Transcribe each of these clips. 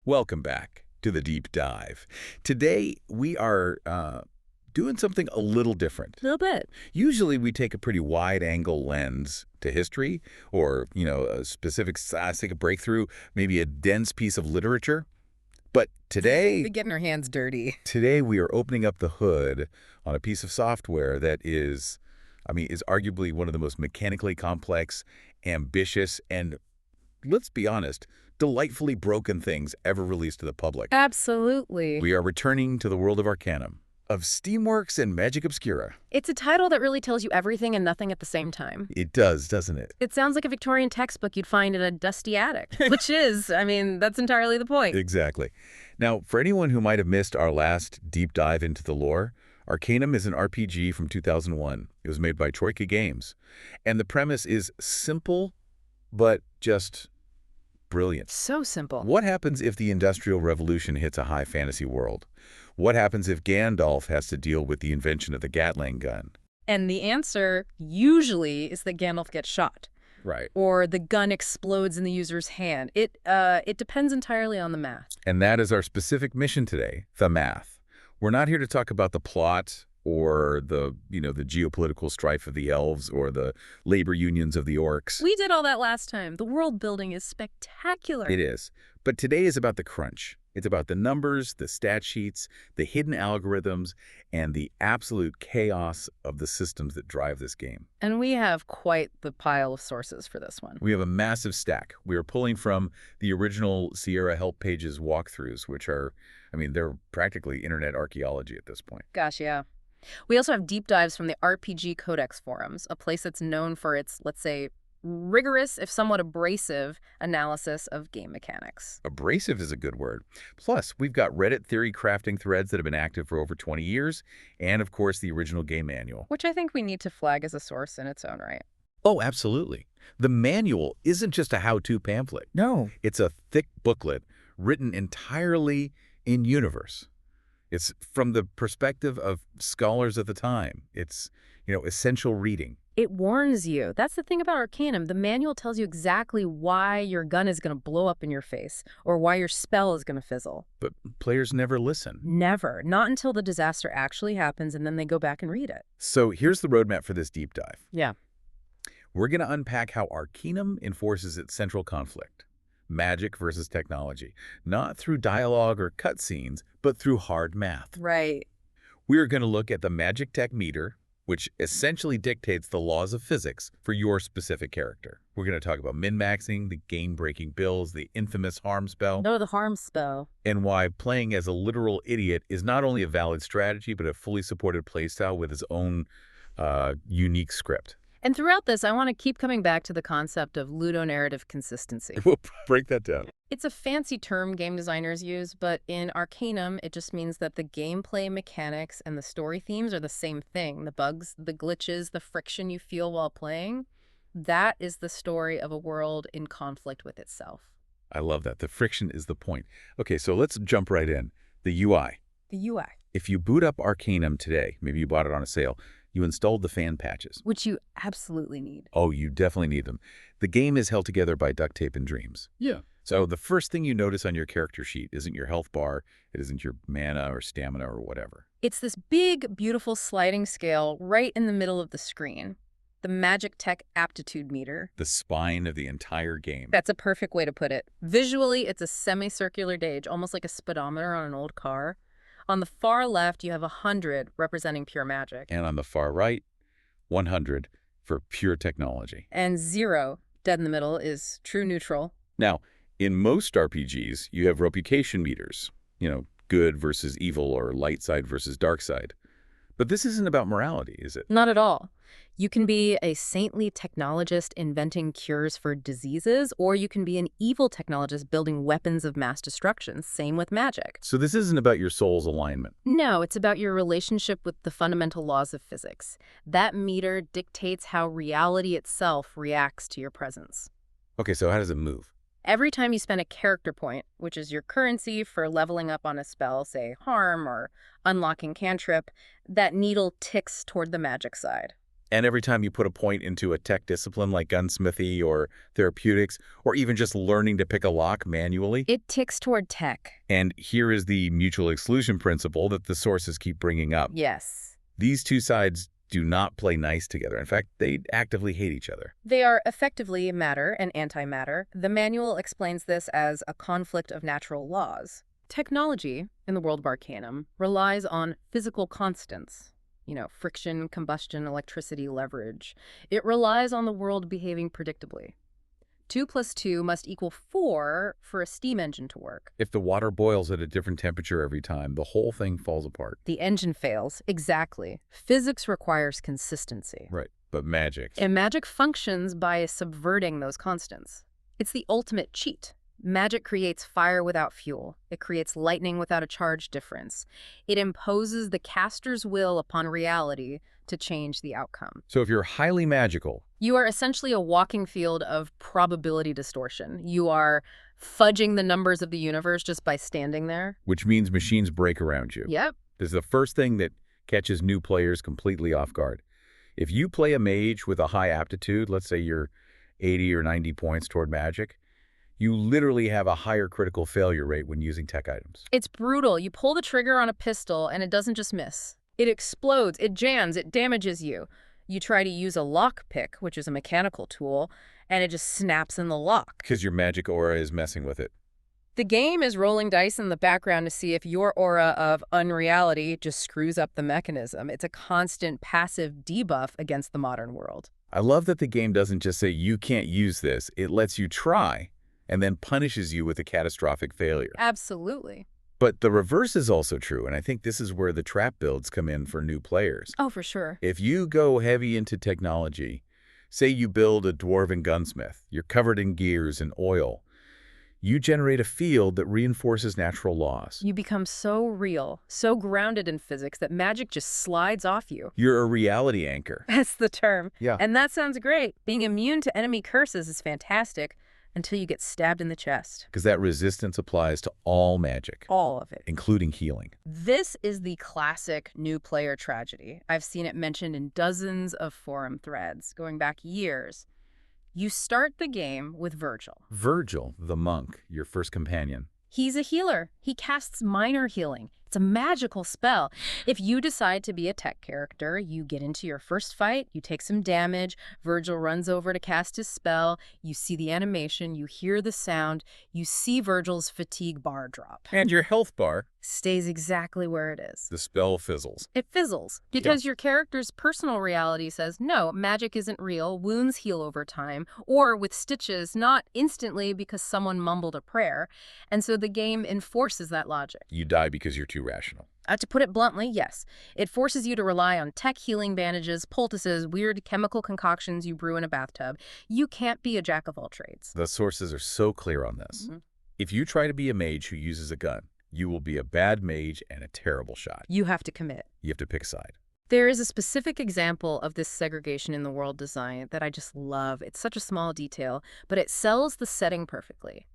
Welcome back to the Deep Dive. Today, we are doing something a little different. A little bit. Usually, we take a pretty wide-angle lens to history or, a specific scientific breakthrough, maybe a dense piece of literature. But today, We're getting our hands dirty. today we are opening up the hood on a piece of software that is arguably one of the most mechanically complex, ambitious, and, let's be honest, delightfully broken things ever released to the public. Absolutely. We are returning to the world of Arcanum, of Steamworks and Magic Obscura. It's a title that really tells you everything and nothing at the same time. It does, doesn't it? It sounds like a Victorian textbook you'd find in a dusty attic, which is, that's entirely the point. Exactly. Now, for anyone who might have missed our last deep dive into the lore, Arcanum is an RPG from 2001. It was made by Troika Games. And the premise is simple, but just brilliant. So simple. What happens if the Industrial Revolution hits a high fantasy world? What happens if Gandalf has to deal with the invention of the Gatling gun? And the answer usually is that Gandalf gets shot. Right. Or the gun explodes in the user's hand. It depends entirely on the math. And that is our specific mission today, the math. We're not here to talk about the plot or the geopolitical strife of the elves or the labor unions of the orcs. We did all that last time. The world building is spectacular. It is. But today is about the crunch. It's about the numbers, the stat sheets, the hidden algorithms, and the absolute chaos of the systems that drive this game. And we have quite the pile of sources for this one. We have a massive stack. We are pulling from the original Sierra Help Pages walkthroughs, which are, they're practically internet archaeology at this point. Gosh, yeah. We also have deep dives from the RPG Codex forums, a place that's known for its, let's say, rigorous, if somewhat abrasive, analysis of game mechanics. Abrasive is a good word. Plus, we've got Reddit theory crafting threads that have been active for over 20 years, and of course, the original game manual. Which I think we need to flag as a source in its own right. Oh, absolutely. The manual isn't just a how-to pamphlet. No. It's a thick booklet written entirely in universe. It's from the perspective of scholars at the time. It's, essential reading. It warns you. That's the thing about Arcanum. The manual tells you exactly why your gun is going to blow up in your face or why your spell is going to fizzle. But players never listen. Never. Not until the disaster actually happens and then they go back and read it. So here's the roadmap for this deep dive. Yeah. We're going to unpack how Arcanum enforces its central conflict. Magic versus technology. Not through dialogue or cutscenes, but through hard math. Right. We are going to look at the Magic Tech meter, which essentially dictates the laws of physics for your specific character. We're going to talk about min-maxing, the game-breaking builds, the infamous harm spell. No, the harm spell. And why playing as a literal idiot is not only a valid strategy, but a fully supported playstyle with its own unique script. And throughout this, I want to keep coming back to the concept of ludonarrative consistency. We'll break that down. It's a fancy term game designers use, but in Arcanum, it just means that the gameplay mechanics and the story themes are the same thing. The bugs, the glitches, the friction you feel while playing, that is the story of a world in conflict with itself. I love that. The friction is the point. Okay, so let's jump right in. The UI. The UI. If you boot up Arcanum today, maybe you bought it on a sale, you installed the fan patches. Which you absolutely need. Oh, you definitely need them. The game is held together by duct tape and dreams. Yeah. So the first thing you notice on your character sheet isn't your health bar, it isn't your mana or stamina or whatever. It's this big, beautiful sliding scale right in the middle of the screen. The Magic Tech aptitude meter. The spine of the entire game. That's a perfect way to put it. Visually, it's a semicircular gauge, almost like a speedometer on an old car. On the far left, you have 100 representing pure magic. And on the far right, 100 for pure technology. And 0, dead in the middle, is true neutral. Now, in most RPGs, you have reputation meters. Good versus evil or light side versus dark side. But this isn't about morality, is it? Not at all. You can be a saintly technologist inventing cures for diseases, or you can be an evil technologist building weapons of mass destruction. Same with magic. So this isn't about your soul's alignment. No, it's about your relationship with the fundamental laws of physics. That meter dictates how reality itself reacts to your presence. Okay, so how does it move? Every time you spend a character point, which is your currency for leveling up on a spell, say harm or unlocking cantrip, that needle ticks toward the magic side. And every time you put a point into a tech discipline like gunsmithy or therapeutics, or even just learning to pick a lock manually, It ticks toward tech. and here is the mutual exclusion principle that the sources keep bringing up. Yes. These two sides do not play nice together. In fact, they actively hate each other. They are effectively matter and antimatter. The manual explains this as a conflict of natural laws. Technology, in the world of Arcanum, relies on physical constants. Friction, combustion, electricity, leverage. It relies on the world behaving predictably. 2 plus 2 must equal 4 for a steam engine to work. If the water boils at a different temperature every time, the whole thing falls apart. The engine fails. Exactly. Physics requires consistency. Right. But magic. And magic functions by subverting those constants. It's the ultimate cheat. Magic creates fire without fuel. It creates lightning without a charge difference. It imposes the caster's will upon reality to change the outcome. So if you're highly magical, You are essentially a walking field of probability distortion. You are fudging the numbers of the universe just by standing there. which means machines break around you. Yep. This is the first thing that catches new players completely off guard. If you play a mage with a high aptitude, let's say you're 80 or 90 points toward magic, you literally have a higher critical failure rate when using tech items. It's brutal. You pull the trigger on a pistol and it doesn't just miss. It explodes, it jams, it damages you. You try to use a lockpick, which is a mechanical tool, and it just snaps in the lock. Because your magic aura is messing with it. The game is rolling dice in the background to see if your aura of unreality just screws up the mechanism. It's a constant passive debuff against the modern world. I love that the game doesn't just say you can't use this. It lets you try and then punishes you with a catastrophic failure. Absolutely. But the reverse is also true, and I think this is where the trap builds come in for new players. Oh, for sure. If you go heavy into technology, say you build a dwarven gunsmith, you're covered in gears and oil, you generate a field that reinforces natural laws. You become so real, so grounded in physics that magic just slides off you. You're a reality anchor. That's the term. Yeah. And that sounds great. Being immune to enemy curses is fantastic until you get stabbed in the chest. Because that resistance applies to all magic, All of it. including healing. This is the classic new player tragedy. I've seen it mentioned in dozens of forum threads, going back years. You start the game with Virgil. Virgil, the monk, your first companion. He's a healer. He casts minor healing. It's a magical spell. If you decide to be a tech character, you get into your first fight, you take some damage, Virgil runs over to cast his spell, you see the animation, you hear the sound, you see Virgil's fatigue bar drop. And your health bar, Stays exactly where it is. the spell fizzles. It fizzles because your character's personal reality says, no, magic isn't real, wounds heal over time, or with stitches, not instantly because someone mumbled a prayer. And so the game enforces that logic. You die because you're too rational. To put it bluntly, yes. It forces you to rely on tech healing bandages, poultices, weird chemical concoctions you brew in a bathtub. You can't be a jack of all trades. The sources are so clear on this. If you try to be a mage who uses a gun, you will be a bad mage and a terrible shot. You have to commit. You have to pick a side. There is a specific example of this segregation in the world design that I just love. It's such a small detail, but it sells the setting perfectly.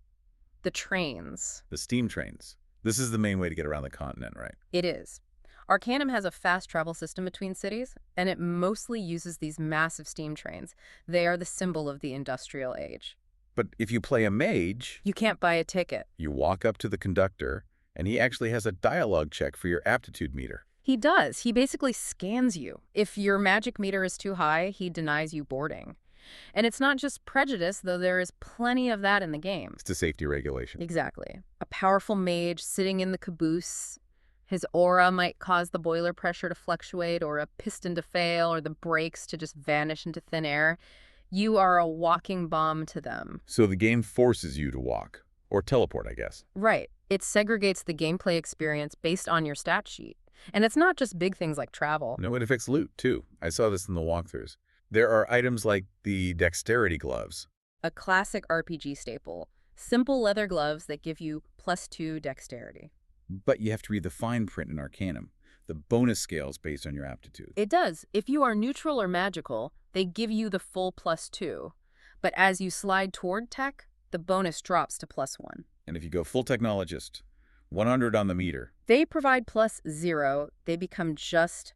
The trains. The steam trains. This is the main way to get around the continent, right? It is. Arcanum has a fast travel system between cities, and it mostly uses these massive steam trains. They are the symbol of the industrial age. But if you play a mage, You can't buy a ticket. you walk up to the conductor, and he actually has a dialogue check for your aptitude meter. He does. He basically scans you. If your magic meter is too high, he denies you boarding. And it's not just prejudice, though there is plenty of that in the game. It's a safety regulation. Exactly. A powerful mage sitting in the caboose. His aura might cause the boiler pressure to fluctuate, or a piston to fail, or the brakes to just vanish into thin air. You are a walking bomb to them. So the game forces you to walk. Or teleport, I guess. Right. It segregates the gameplay experience based on your stat sheet. And it's not just big things like travel. No, it affects loot, too. I saw this in the walkthroughs. There are items like the dexterity gloves. A classic RPG staple. Simple leather gloves that give you +2 dexterity. But you have to read the fine print in Arcanum. The bonus scales based on your aptitude. It does. If you are neutral or magical, they give you the full +2. But as you slide toward tech, the bonus drops to +1. And if you go full technologist, 100 on the meter. They provide +0. They become just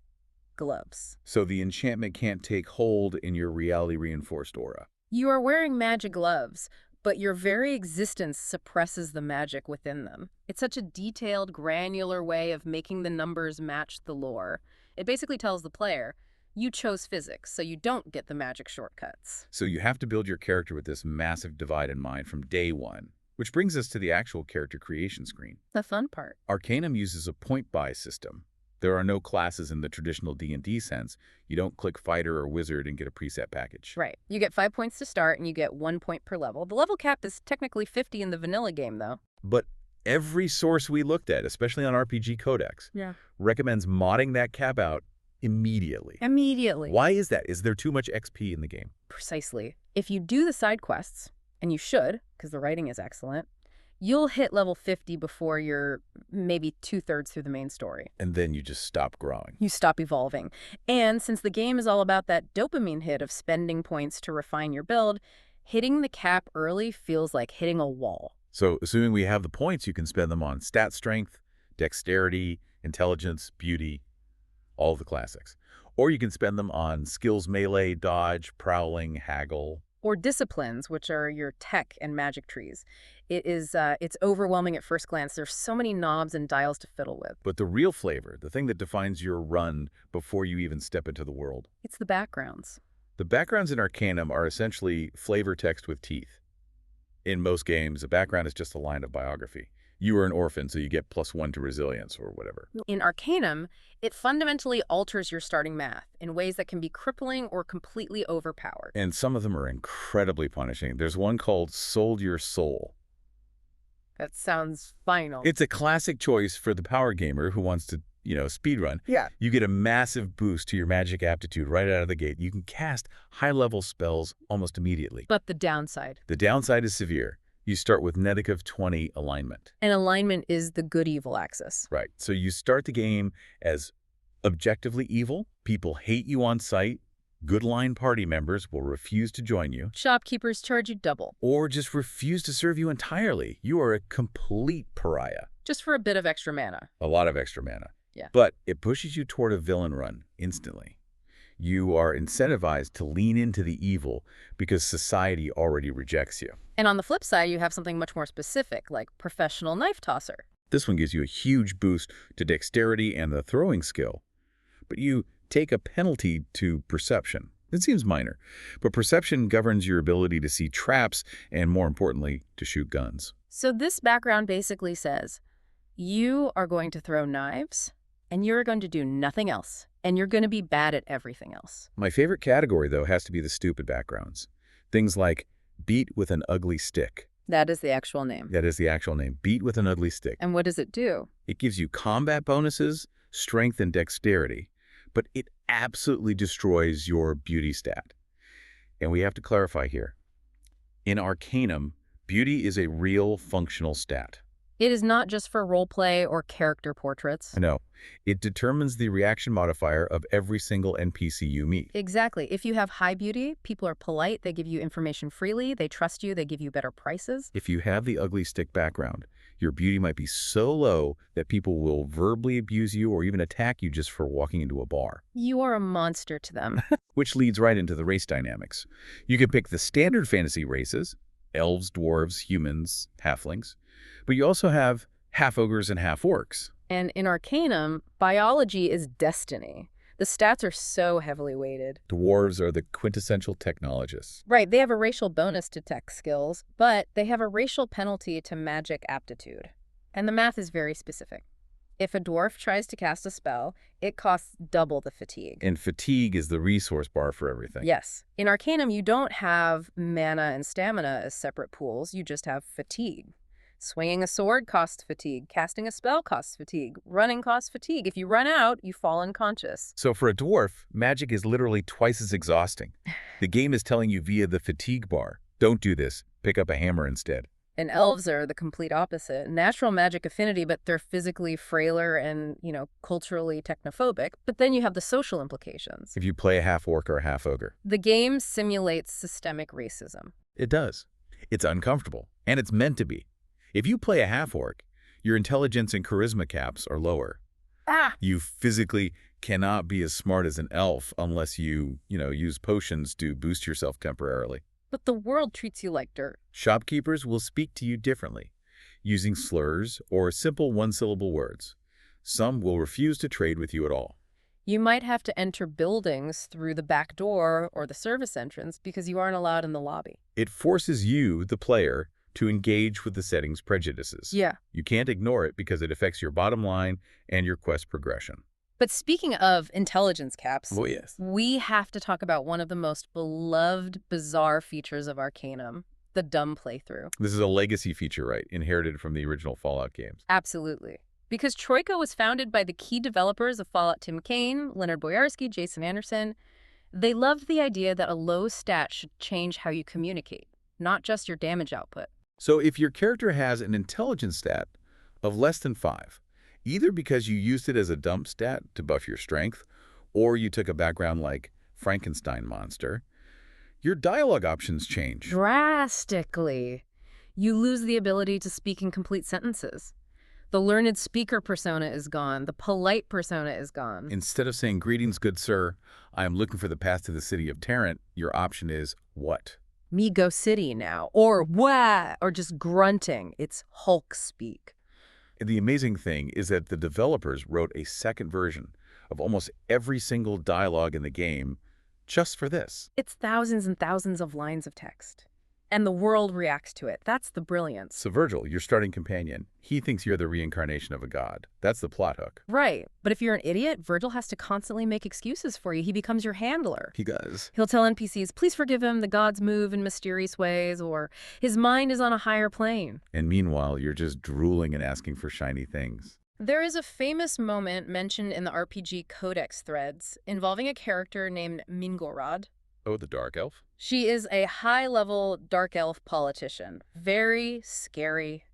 gloves. So the enchantment can't take hold in your reality-reinforced aura. You are wearing magic gloves, but your very existence suppresses the magic within them. It's such a detailed, granular way of making the numbers match the lore. It basically tells the player, you chose physics, so you don't get the magic shortcuts. So you have to build your character with this massive divide in mind from day one, which brings us to the actual character creation screen. The fun part. Arcanum uses a point-buy system. There are no classes in the traditional D&D sense. You don't click fighter or wizard and get a preset package. Right. You get 5 points to start, and you get 1 point per level. The level cap is technically 50 in the vanilla game, though. But every source we looked at, especially on RPG Codex, recommends modding that cap out immediately. Immediately. Why is that? Is there too much XP in the game? Precisely. If you do the side quests, and you should, because the writing is excellent, you'll hit level 50 before you're maybe 2/3 through the main story. And then you just stop growing. You stop evolving. And since the game is all about that dopamine hit of spending points to refine your build, hitting the cap early feels like hitting a wall. So assuming we have the points, you can spend them on stat strength, dexterity, intelligence, beauty, all of the classics. Or you can spend them on skills melee, dodge, prowling, haggle. Or disciplines, which are your tech and magic trees. It's overwhelming at first glance. There's so many knobs and dials to fiddle with. But the real flavor, the thing that defines your run before you even step into the world. It's the backgrounds. The backgrounds in Arcanum are essentially flavor text with teeth. In most games, a background is just a line of biography. You were an orphan, so you get +1 to resilience or whatever. In Arcanum, it fundamentally alters your starting math in ways that can be crippling or completely overpowered. And some of them are incredibly punishing. There's one called Sold Your Soul. That sounds final. It's a classic choice for the power gamer who wants to, speedrun. Yeah. You get a massive boost to your magic aptitude right out of the gate. You can cast high-level spells almost immediately. But the downside? The downside is severe. You start with -20 alignment. And alignment is the good-evil axis. Right. So you start the game as objectively evil. People hate you on sight. Good line party members will refuse to join you. Shopkeepers charge you double. Or just refuse to serve you entirely. You are a complete pariah. Just for a bit of extra mana. A lot of extra mana. Yeah. But it pushes you toward a villain run instantly. You are incentivized to lean into the evil because society already rejects you. And on the flip side, you have something much more specific, like professional knife tosser. This one gives you a huge boost to dexterity and the throwing skill. But you take a penalty to perception. It seems minor, but perception governs your ability to see traps and, more importantly, to shoot guns. So this background basically says, you are going to throw knives, and you're going to do nothing else. And you're going to be bad at everything else. My favorite category, though, has to be the stupid backgrounds. Things like beat with an ugly stick. That is the actual name. That is the actual name. Beat with an ugly stick. And what does it do? It gives you combat bonuses, strength, and dexterity, but it absolutely destroys your beauty stat. And we have to clarify here. In Arcanum, beauty is a real functional stat. It is not just for roleplay or character portraits. No, it determines the reaction modifier of every single NPC you meet. Exactly. If you have high beauty, people are polite, they give you information freely, they trust you, they give you better prices. If you have the ugly stick background, your beauty might be so low that people will verbally abuse you or even attack you just for walking into a bar. You are a monster to them. Which leads right into the race dynamics. You can pick the standard fantasy races, elves, dwarves, humans, halflings, but you also have half-ogres and half-orcs. And in Arcanum, biology is destiny. The stats are so heavily weighted. Dwarves are the quintessential technologists. Right, they have a racial bonus to tech skills, but they have a racial penalty to magic aptitude. And the math is very specific. If a dwarf tries to cast a spell, it costs double the fatigue. And fatigue is the resource bar for everything. Yes. In Arcanum, you don't have mana and stamina as separate pools, you just have fatigue. Swinging a sword costs fatigue. Casting a spell costs fatigue. Running costs fatigue. If you run out, you fall unconscious. So for a dwarf, magic is literally twice as exhausting. The game is telling you via the fatigue bar, don't do this, pick up a hammer instead. And elves are the complete opposite. Natural magic affinity, but they're physically frailer and, culturally technophobic. But then you have the social implications. If you play a half-orc or a half-ogre. The game simulates systemic racism. It does. It's uncomfortable, and it's meant to be. If you play a half-orc, your intelligence and charisma caps are lower. Ah! You physically cannot be as smart as an elf unless you use potions to boost yourself temporarily. But the world treats you like dirt. Shopkeepers will speak to you differently, using slurs or simple one-syllable words. Some will refuse to trade with you at all. You might have to enter buildings through the back door or the service entrance because you aren't allowed in the lobby. It forces you, the player, to engage with the setting's prejudices. Yeah. You can't ignore it because it affects your bottom line and your quest progression. But speaking of intelligence caps, Oh, yes. we have to talk about one of the most beloved, bizarre features of Arcanum, the dumb playthrough. This is a legacy feature, right? Inherited from the original Fallout games. Absolutely. Because Troika was founded by the key developers of Fallout: Tim Kaine, Leonard Boyarsky, Jason Anderson. They loved the idea that a low stat should change how you communicate, not just your damage output. So if your character has an intelligence stat of less than 5, either because you used it as a dump stat to buff your strength, or you took a background like Frankenstein monster, your dialogue options change. Drastically. You lose the ability to speak in complete sentences. The learned speaker persona is gone. The polite persona is gone. Instead of saying, "Greetings, good sir, I am looking for the path to the city of Tarrant," your option is what? Me go city now. Or wah, or just grunting. It's Hulk speak. And the amazing thing is that the developers wrote a second version of almost every single dialogue in the game just for this. It's thousands and thousands of lines of text. And the world reacts to it. That's the brilliance. So Virgil, your starting companion, he thinks you're the reincarnation of a god. That's the plot hook. Right. But if you're an idiot, Virgil has to constantly make excuses for you. He becomes your handler. He does. He'll tell NPCs, please forgive him, the gods move in mysterious ways, or his mind is on a higher plane. And meanwhile, you're just drooling and asking for shiny things. There is a famous moment mentioned in the RPG Codex threads involving a character named Mingorod. Oh, the Dark Elf? She is a high-level dark elf politician, very scary,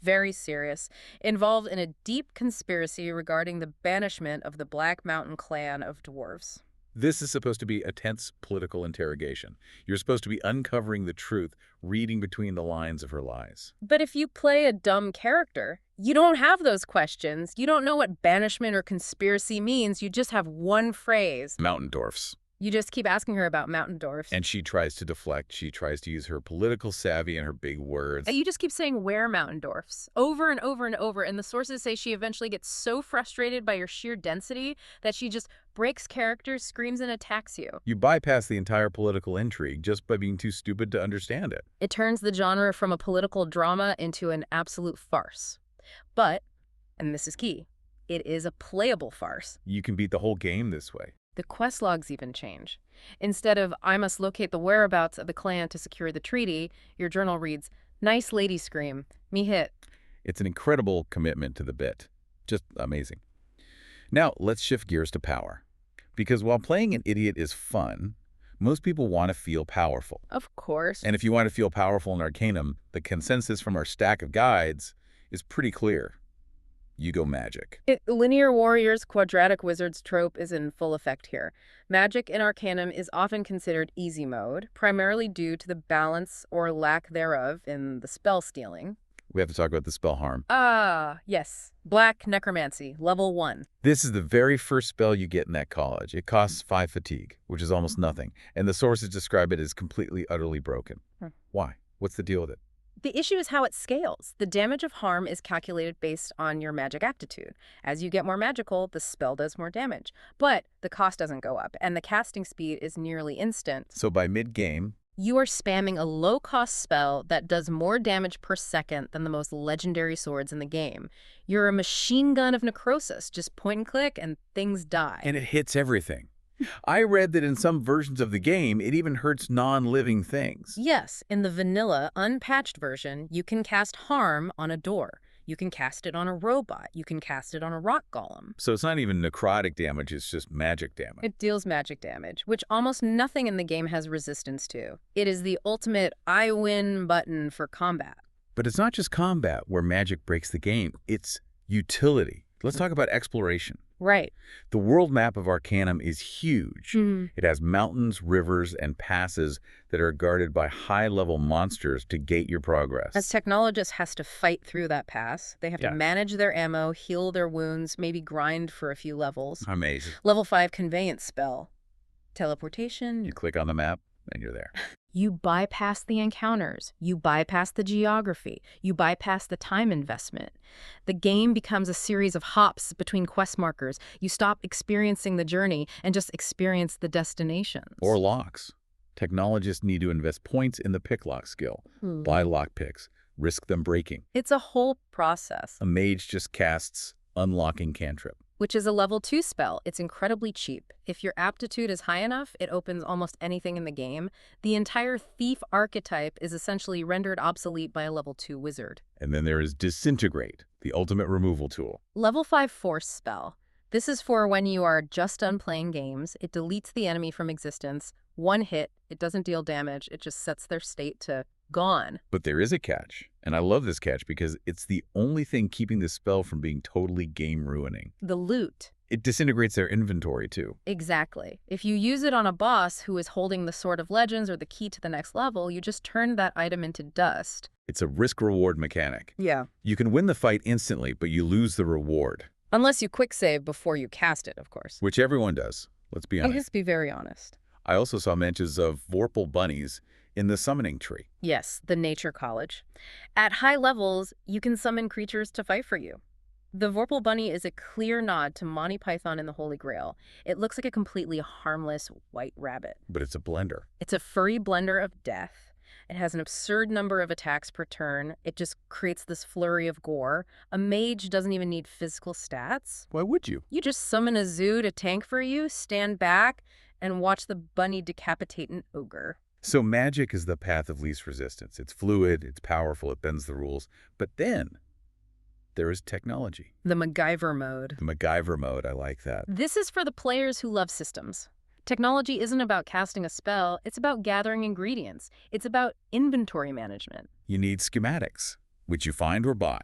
very serious, involved in a deep conspiracy regarding the banishment of the Black Mountain clan of dwarves. This is supposed to be a tense political interrogation. You're supposed to be uncovering the truth, reading between the lines of her lies. But if you play a dumb character, you don't have those questions. You don't know what banishment or conspiracy means. You just have one phrase. Mountain dwarfs. You just keep asking her about mountain dwarfs. And she tries to deflect. She tries to use her political savvy and her big words. You just keep saying where mountain dwarfs over and over and over. And the sources say she eventually gets so frustrated by your sheer density that she just breaks character, screams, and attacks you. You bypass the entire political intrigue just by being too stupid to understand it. It turns the genre from a political drama into an absolute farce. But, and this is key, it is a playable farce. You can beat the whole game this way. The quest logs even change. Instead of, I must locate the whereabouts of the clan to secure the treaty, your journal reads, nice lady scream, me hit. It's an incredible commitment to the bit. Just amazing. Now, let's shift gears to power. Because while playing an idiot is fun, most people want to feel powerful. Of course. And if you want to feel powerful in Arcanum, the consensus from our stack of guides is pretty clear. You go Magick. Linear warriors, quadratic wizards trope is in full effect here. Magick in Arcanum is often considered easy mode, primarily due to the balance or lack thereof in the spell stealing. We have to talk about the spell harm. Yes. Black Necromancy, level 1. This is the very first spell you get in that college. It costs 5 fatigue, which is almost nothing. And the sources describe it as completely, utterly broken. Why? What's the deal with it? The issue is how it scales. The damage of harm is calculated based on your magic aptitude. As you get more magical, the spell does more damage. But the cost doesn't go up, and the casting speed is nearly instant. So by mid-game, you are spamming a low-cost spell that does more damage per second than the most legendary swords in the game. You're a machine gun of necrosis. Just point and click, and things die. and it hits everything. I read that in some versions of the game, it even hurts non-living things. Yes, in the vanilla, unpatched version, you can cast harm on a door. You can cast it on a robot. You can cast it on a rock golem. So it's not even necrotic damage, it's just magic damage. It deals magic damage, which almost nothing in the game has resistance to. It is the ultimate I win button for combat. But it's not just combat where magic breaks the game, it's utility. Let's talk about exploration. Right. The world map of Arcanum is huge. Hmm. It has mountains, rivers, and passes that are guarded by high-level monsters to gate your As progress. technologists has to fight through that pass. They have to Yeah, manage their ammo, heal their wounds, maybe grind for a few levels. amazing. Level 5 conveyance spell. You Teleportation. click on the map, and you're there. You bypass the encounters. You bypass the geography. You bypass the time investment. The game becomes a series of hops between quest markers. You stop experiencing the journey and just experience the destinations. Or locks. Technologists need to invest points in the pick lock skill. Buy lock picks, risk them breaking. It's a whole process, A mage just casts unlocking cantrip. which is a level 2 spell. It's incredibly cheap. If your aptitude is high enough, it opens almost anything in the game. The entire thief archetype is essentially rendered obsolete by a level 2 wizard. And then there is Disintegrate, the ultimate removal tool. Level 5 force spell. This is for when you are just done playing games. It deletes the enemy from existence. One hit, it doesn't deal damage, it just sets their state to gone. But there is a catch, and I love this catch because it's the only thing keeping the spell from being totally game-ruining. The loot. It disintegrates their inventory, too. Exactly. If you use it on a boss who is holding the Sword of Legends or the key to the next level, you just turn that item into dust. It's a risk-reward mechanic. Yeah. You can win the fight instantly, but you lose the reward, Unless you quick save before you cast it, of course. which everyone does. Let's be honest. Let's be very honest. I also saw mentions of Vorpal bunnies in the summoning tree. Yes, the Nature College. At high levels, you can summon creatures to fight for you. The Vorpal Bunny is a clear nod to Monty Python and the Holy Grail. It looks like a completely harmless white rabbit. But it's a blender. It's a furry blender of death. It has an absurd number of attacks per turn. It just creates this flurry of gore. A mage doesn't even need physical stats. Why would you? You just summon a zoo to tank for you, stand back, and watch the bunny decapitate an ogre. So magic is the path of least resistance. It's fluid, it's powerful, it bends the rules. But then there is technology. The MacGyver mode. The MacGyver mode, I like that. This is for the players who love systems. Technology isn't about casting a spell, it's about gathering ingredients. It's about inventory management. You need schematics, which you find or buy.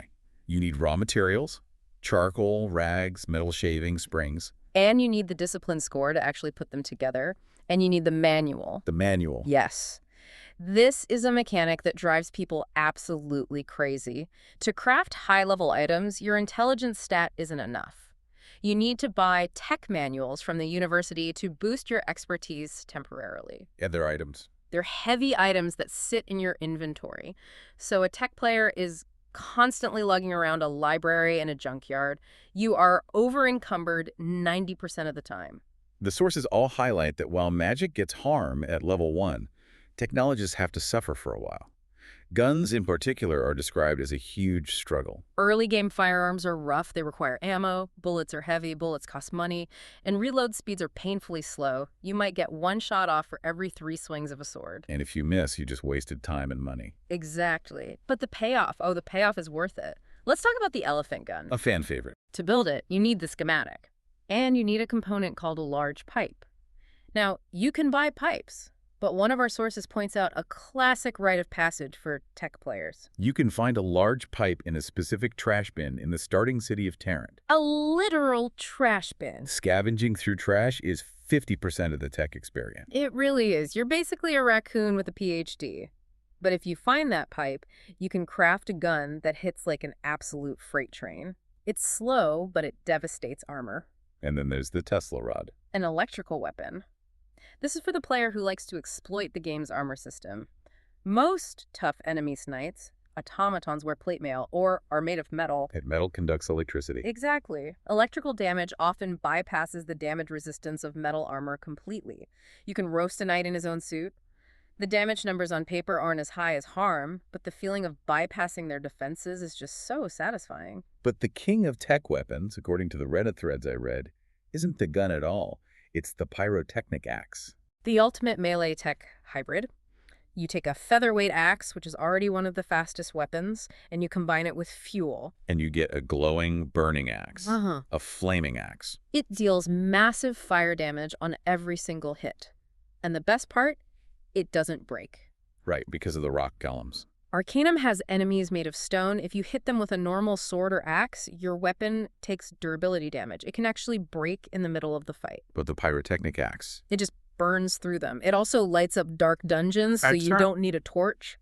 You need raw materials, charcoal, rags, metal shavings, springs. And you need the discipline score to actually put them together. And you need the manual. The manual. Yes. This is a mechanic that drives people absolutely crazy. To craft high-level items, your intelligence stat isn't enough. You need to buy tech manuals from the university to boost your expertise temporarily. Other items. They're heavy items that sit in your inventory. So a tech player is constantly lugging around a library and a junkyard. You are over-encumbered 90% of the time. The sources all highlight that while magic gets harm at level 1, technologists have to suffer for a while. Guns in particular are described as a huge struggle. Early game firearms are rough. They require ammo, bullets are heavy, bullets cost money, and reload speeds are painfully slow. You might get one shot off for every 3 swings of a sword. And if you miss, you just wasted time and money. Exactly. But the payoff, the payoff is worth it. Let's talk about the elephant gun. A fan favorite. To build it, you need the schematic. And you need a component called a large pipe. Now, you can buy pipes, but one of our sources points out a classic rite of passage for tech players. You can find a large pipe in a specific trash bin in the starting city of Tarrant. A literal trash bin. Scavenging through trash is 50% of the tech experience. It really is. You're basically a raccoon with a PhD. But if you find that pipe, you can craft a gun that hits like an absolute freight train. It's slow, but it devastates armor. And then there's the Tesla rod. An electrical weapon. This is for the player who likes to exploit the game's armor system. Most tough enemy knights, automatons wear plate mail or are made of metal. And metal conducts electricity. Exactly. Electrical damage often bypasses the damage resistance of metal armor completely. You can roast a knight in his own suit. The damage numbers on paper aren't as high as harm, but the feeling of bypassing their defenses is just so satisfying. But the king of tech weapons, according to the Reddit threads I read, isn't the gun at all. It's the pyrotechnic axe. The ultimate melee tech hybrid. You take a featherweight axe, which is already one of the fastest weapons, and you combine it with fuel. And you get a glowing, burning axe. A flaming axe. It deals massive fire damage on every single hit. And the best part? It doesn't break. Right, because of the rock columns. Arcanum has enemies made of stone. If you hit them with a normal sword or axe, your weapon takes durability damage. It can actually break in the middle of the fight. But the pyrotechnic axe. It just burns through them. It also lights up dark dungeons, so you don't need a torch.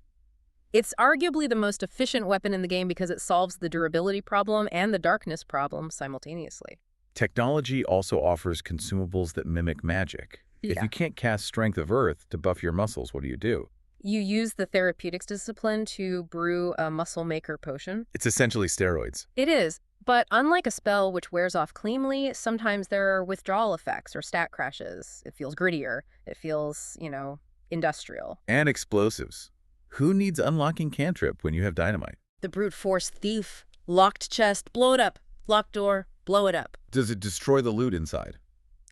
It's arguably the most efficient weapon in the game because it solves the durability problem and the darkness problem simultaneously. Technology also offers consumables that mimic magic. If Yeah. you can't cast Strength of Earth to buff your muscles, what do? You use the therapeutics discipline to brew a muscle maker potion. It's essentially steroids. It is, but unlike a spell which wears off cleanly, sometimes there are withdrawal effects or stat crashes. It feels grittier. It feels, industrial. And explosives. Who needs unlocking cantrip when you have dynamite? The brute force thief. Locked chest, blow it up. Locked door, blow it up. Does it destroy the loot inside?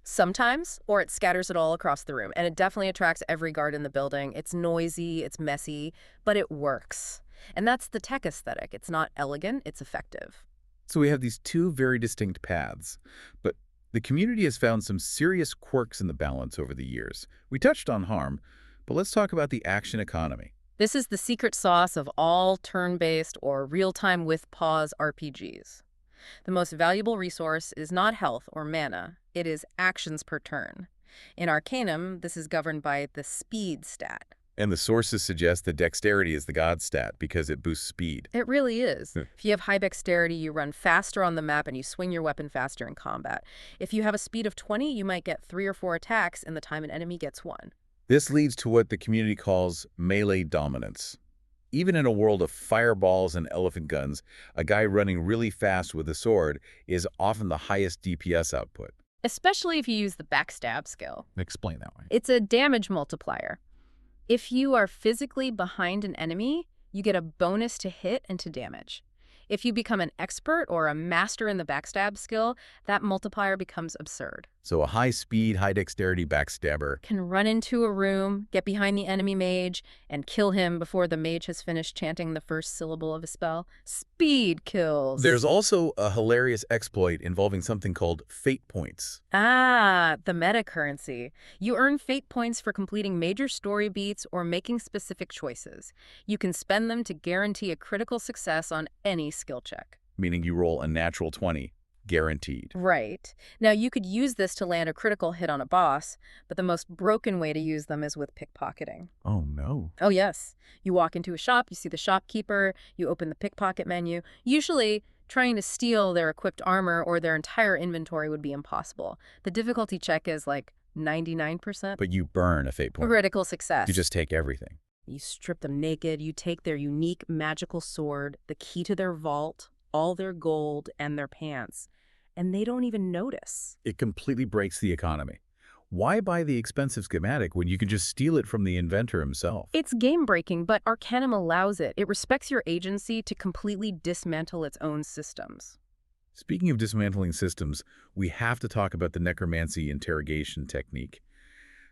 Sometimes, or it scatters it all across the room, and it definitely attracts every guard in the building. It's noisy, it's messy, but it works. And that's the tech aesthetic. It's not elegant, it's effective. So we have these two very distinct paths, but the community has found some serious quirks in the balance over the years. We touched on harm, but let's talk about the action economy. This is the secret sauce of all turn-based or real-time with pause RPGs. The most valuable resource is not health or mana, it is actions per turn. In Arcanum, this is governed by the speed stat. And the sources suggest that dexterity is the god stat because it boosts speed. It really is. If you have high dexterity, you run faster on the map and you swing your weapon faster in combat. If you have a speed of 20, you might get 3 or 4 attacks in the time an enemy gets 1. This leads to what the community calls melee dominance. Even in a world of fireballs and elephant guns, a guy running really fast with a sword is often the highest DPS output. Especially if you use the backstab skill. Explain that way. It's a damage multiplier. If you are physically behind an enemy, you get a bonus to hit and to damage. If you become an expert or a master in the backstab skill, that multiplier becomes absurd. So a high-speed, high-dexterity backstabber Can run into a room, get behind the enemy mage, and kill him before the mage has finished chanting the first syllable of a spell. Speed kills. There's also a hilarious exploit involving something called fate points. Ah, the meta currency. You earn fate points for completing major story beats or making specific choices. You can spend them to guarantee a critical success on any skill check. Meaning you roll a natural 20, guaranteed. Right. Now, you could use this to land a critical hit on a boss, but the most broken way to use them is with pickpocketing. Oh, no. Oh, yes. You walk into a shop, you see the shopkeeper, you open the pickpocket menu. Usually, trying to steal their equipped armor or their entire inventory would be impossible. The difficulty check is like 99%. But you burn a fate point. Critical success. You just take everything. You strip them naked, you take their unique magical sword, the key to their vault, all their gold, and their pants. And they don't even notice. It completely breaks the economy. Why buy the expensive schematic when you can just steal it from the inventor himself? It's game-breaking, but Arcanum allows it. It respects your agency to completely dismantle its own systems. Speaking of dismantling systems, we have to talk about the necromancy interrogation technique.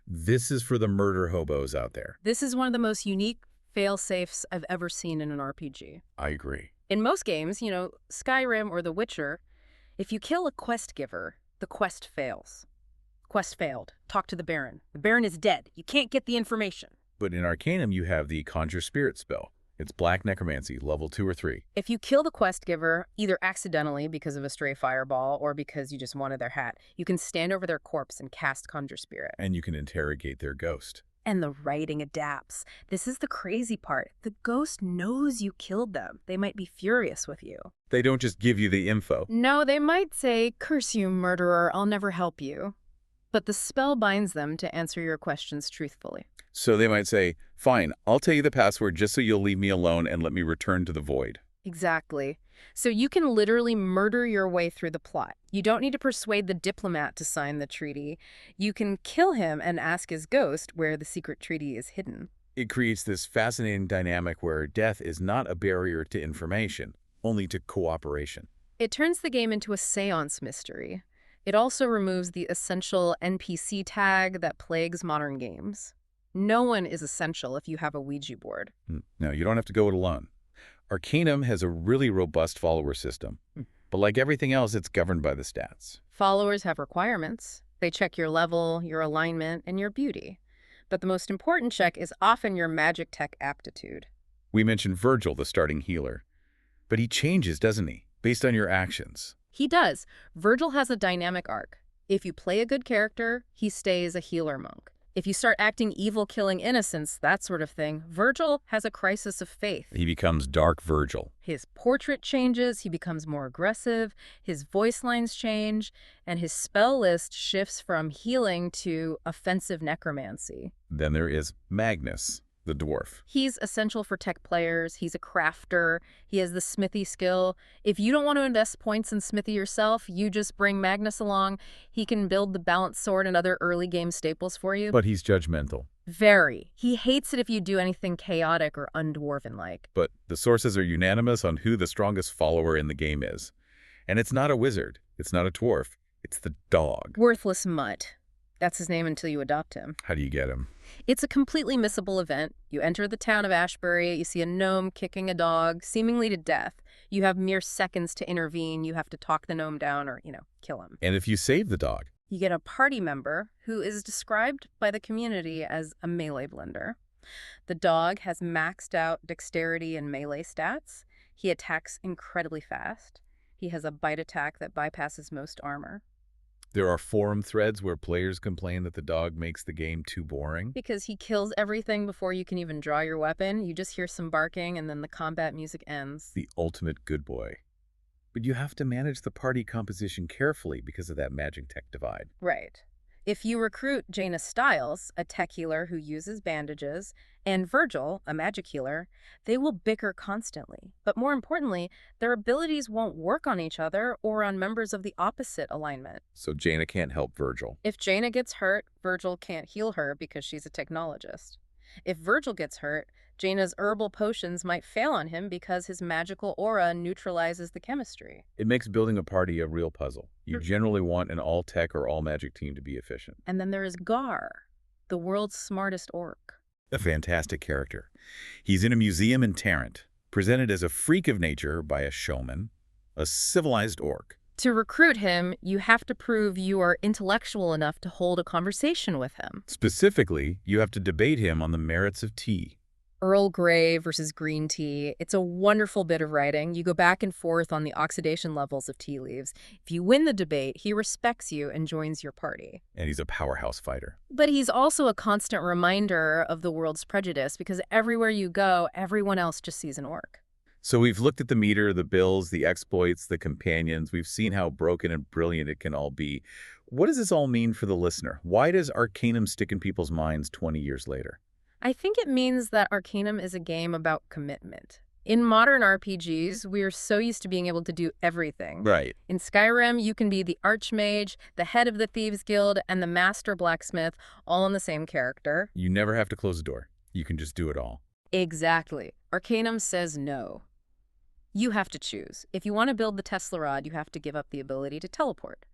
This is for the murder hobos out there. This is one of the most unique fail-safes I've ever seen in an RPG. I agree. In most games, Skyrim or The Witcher, if you kill a quest giver, the quest fails. Quest failed. Talk to the Baron. The Baron is dead. You can't get the information. But in Arcanum, you have the Conjure Spirit spell. It's Black Necromancy, level 2 or 3. If you kill the quest giver, either accidentally because of a stray fireball or because you just wanted their hat, you can stand over their corpse and cast Conjure Spirit. And you can interrogate their ghost. And the writing adapts. This is the crazy part. The ghost knows you killed them. They might be furious with you. They don't just give you the info. No, they might say, "Curse you, murderer, I'll never help you." But the spell binds them to answer your questions truthfully. So they might say, fine, I'll tell you the password just so you'll leave me alone and let me return to the void. Exactly. So you can literally murder your way through the plot. You don't need to persuade the diplomat to sign the treaty. You can kill him and ask his ghost where the secret treaty is hidden. It creates this fascinating dynamic where death is not a barrier to information, only to cooperation. It turns the game into a seance mystery. It also removes the essential NPC tag that plagues modern games. No one is essential if you have a Ouija board. No, you don't have to go it alone. Arcanum has a really robust follower system, but like everything else, it's governed by the stats. Followers have requirements. They check your level, your alignment, and your beauty. But the most important check is often your magic tech aptitude. We mentioned Virgil, the starting healer. But he changes, doesn't he, based on your actions? He does. Virgil has a dynamic arc. If you play a good character, he stays a healer monk. If you start acting evil, killing innocents, that sort of thing, Virgil has a crisis of faith. He becomes Dark Virgil. His portrait changes, he becomes more aggressive, his voice lines change, and his spell list shifts from healing to offensive necromancy. Then there is Magnus, the dwarf. He's essential for tech players. He's a crafter. He has the smithy skill. If you don't want to invest points in smithy yourself, you just bring Magnus along. He can build the balanced sword and other early game staples for you. But he's judgmental. Very. He hates it if you do anything chaotic or undwarven-like. But the sources are unanimous on who the strongest follower in the game is. And it's not a wizard. It's not a dwarf. It's the dog. Worthless mutt. That's his name until you adopt him. How do you get him? It's a completely missable event. You enter the town of Ashbury, you see a gnome kicking a dog, seemingly to death. You have mere seconds to intervene. You have to talk the gnome down or, kill him. And if you save the dog? You get a party member who is described by the community as a melee blender. The dog has maxed out dexterity and melee stats. He attacks incredibly fast. He has a bite attack that bypasses most armor. There are forum threads where players complain that the dog makes the game too boring. Because he kills everything before you can even draw your weapon. You just hear some barking and then the combat music ends. The ultimate good boy. But you have to manage the party composition carefully because of that magic tech divide. Right. If you recruit Jaina Styles, a tech healer who uses bandages, and Virgil, a magic healer, they will bicker constantly. But more importantly, their abilities won't work on each other or on members of the opposite alignment. So Jaina can't help Virgil. If Jaina gets hurt, Virgil can't heal her because she's a technologist. If Virgil gets hurt, Jaina's herbal potions might fail on him because his magical aura neutralizes the chemistry. It makes building a party a real puzzle. You generally want an all-tech or all-magic team to be efficient. And then there is Gar, the world's smartest orc. A fantastic character. He's in a museum in Tarrant, presented as a freak of nature by a showman, a civilized orc. To recruit him, you have to prove you are intellectual enough to hold a conversation with him. Specifically, you have to debate him on the merits of tea. Earl Grey versus green tea. It's a wonderful bit of writing. You go back and forth on the oxidation levels of tea leaves. If you win the debate, he respects you and joins your party. And he's a powerhouse fighter. But he's also a constant reminder of the world's prejudice because everywhere you go, everyone else just sees an orc. So we've looked at the meter, the builds, the exploits, the companions. We've seen how broken and brilliant it can all be. What does this all mean for the listener? Why does Arcanum stick in people's minds 20 years later? I think it means that Arcanum is a game about commitment. In modern RPGs, we are so used to being able to do everything. Right. In Skyrim, you can be the Archmage, the head of the Thieves Guild, and the Master Blacksmith, all in the same character. You never have to close the door. You can just do it all. Exactly. Arcanum says no. You have to choose. If you want to build the Tesla Rod, you have to give up the ability to teleport.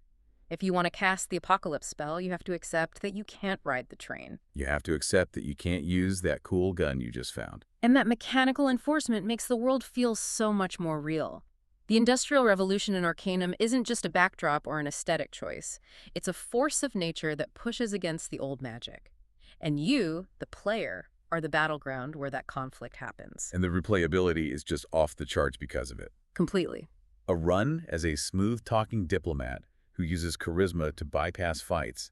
If you want to cast the Apocalypse spell, you have to accept that you can't ride the train. You have to accept that you can't use that cool gun you just found. And that mechanical enforcement makes the world feel so much more real. The Industrial Revolution in Arcanum isn't just a backdrop or an aesthetic choice. It's a force of nature that pushes against the old magic. And you, the player, are the battleground where that conflict happens. And the replayability is just off the charts because of it. Completely. A run as a smooth-talking diplomat who uses charisma to bypass fights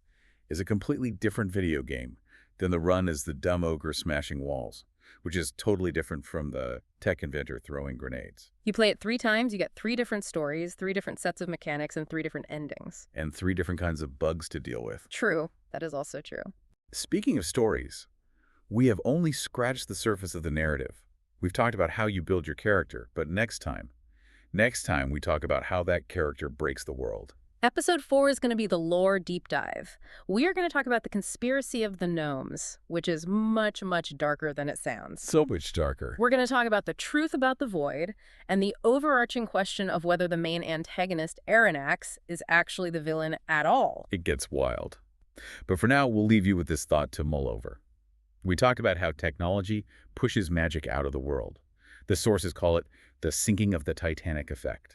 is a completely different video game than the run as the dumb ogre smashing walls, which is totally different from the tech inventor throwing grenades. You play it 3 times, you get 3 different stories, 3 different sets of mechanics, and 3 different endings. And 3 different kinds of bugs to deal with. True. That is also true. Speaking of stories, we have only scratched the surface of the narrative. We've talked about how you build your character, but next time we talk about how that character breaks the world. Episode 4 is going to be the lore deep dive. We are going to talk about the conspiracy of the Gnomes, which is much, much darker than it sounds. So much darker. We're going to talk about the truth about the Void and the overarching question of whether the main antagonist, Aranax, is actually the villain at all. It gets wild. But for now, we'll leave you with this thought to mull over. We talk about how technology pushes magic out of the world. The sources call it the sinking of the Titanic effect.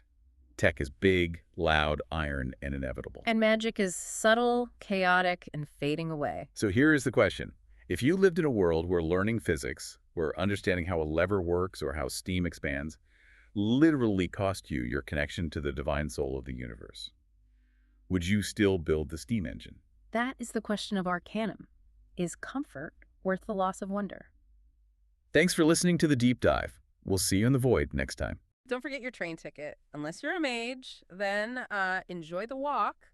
Tech is big, loud, iron, and inevitable. And magic is subtle, chaotic, and fading away. So here is the question. If you lived in a world where learning physics, where understanding how a lever works or how steam expands, literally cost you your connection to the divine soul of the universe, would you still build the steam engine? That is the question of Arcanum. Is comfort worth the loss of wonder? Thanks for listening to the deep dive. We'll see you in the void next time. Don't forget your train ticket. Unless you're a mage, then enjoy the walk.